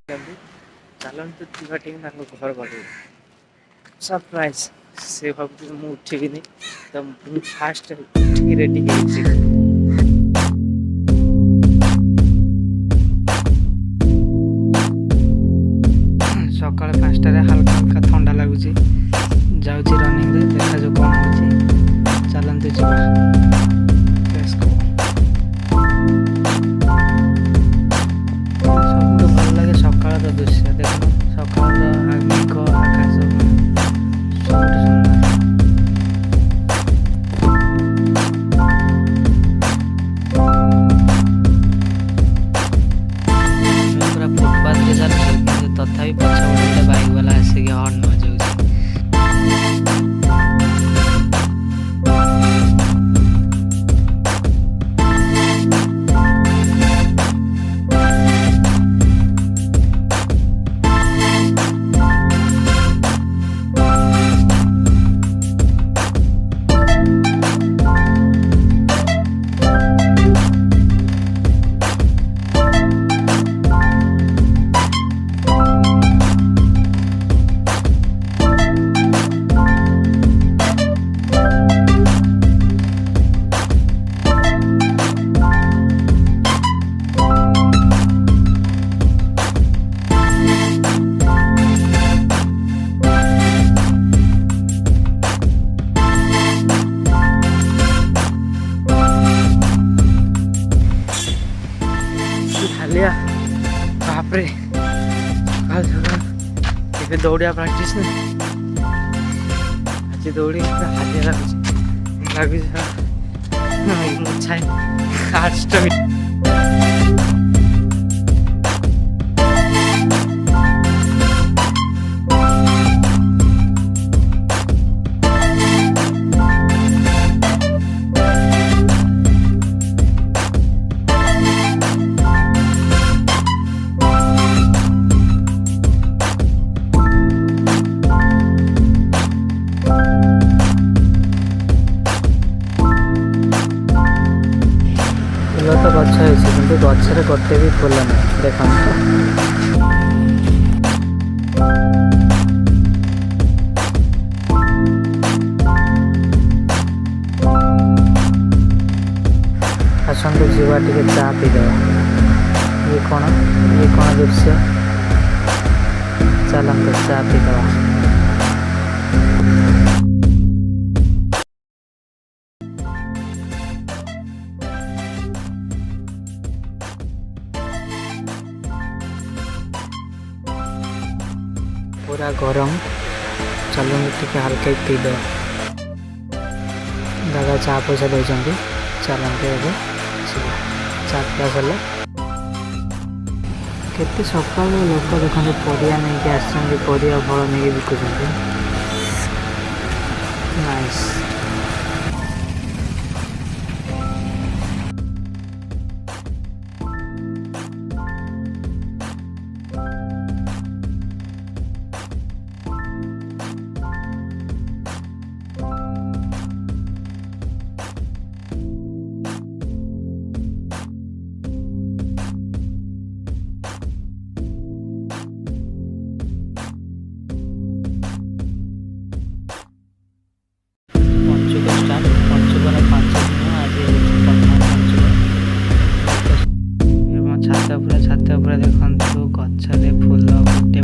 चलते ଯିବା ଟିକେ ତାଙ୍କ ଘର ପାଖକୁ ସରପ୍ରାଇଜ ସେ ଭାବୁଛି ମୁଁ ଉଠିବିନି ତ ମୁଁ ଫାଷ୍ଟ ଉଠିକି ରେଡି ହେଇଛି। ସକାଳ 5ଟାରେ ହାଲକା ହାଲକା ଥଣ୍ଡା ଲାଗୁଛି। ଯାଉଛି ରନିଂରେ, ଦେଖାଯାଉ କ'ଣ ହେଉଛି। ଚାଲନ୍ତୁ ଯିବା। ସବୁଠୁ ଭଲ ଲାଗେ ସକାଳର ଦୃଶ୍ୟ। ଦେଖୁନ ସକାଳର ମେଘ ଆକାଶ ସବୁଠୁ ସୁନ୍ଦର। ପୁରା ଫୁଟପାଥରେ ଚାଲୁଛୁ, କିନ୍ତୁ ତଥାପି ପଛ ଗୋଟେ ବାଇକ୍ ବାଲା ଆସିକି ହର୍ନ ବଜାଉଛି। हालिया बापरे ଏବେ ଦୌଡ଼ିବା ପ୍ରାକ୍ଟିସ୍ ନା। ଆଜି ଦୌଡ଼ି ହାଲିଆ ଲାଗୁଛି ଫୁଲ ତ ଗଛ ହେଇଛି, କିନ୍ତୁ ଗଛରେ ଗୋଟେ ବି ଫୁଲ ନାହିଁ। ଦେଖନ୍ତୁ ଆସନ୍ତୁ ଯିବା ଟିକେ ଚା ପିଇଦେବା। ଇଏ କ'ଣ ଦୃଶ୍ୟ। ଚାଲନ୍ତୁ ଚା ପିଇଦେବା। पूरा गरम, चलो टिके हल्का पीदेवा। दादा चा पैसा देते, चलते ए चा पिया सर केते सकाल लोक देखते परिया नहीं कि परिया फल नहीं बिकुंट। नाइस। छात पूरा देखु गचरे फूल फुटी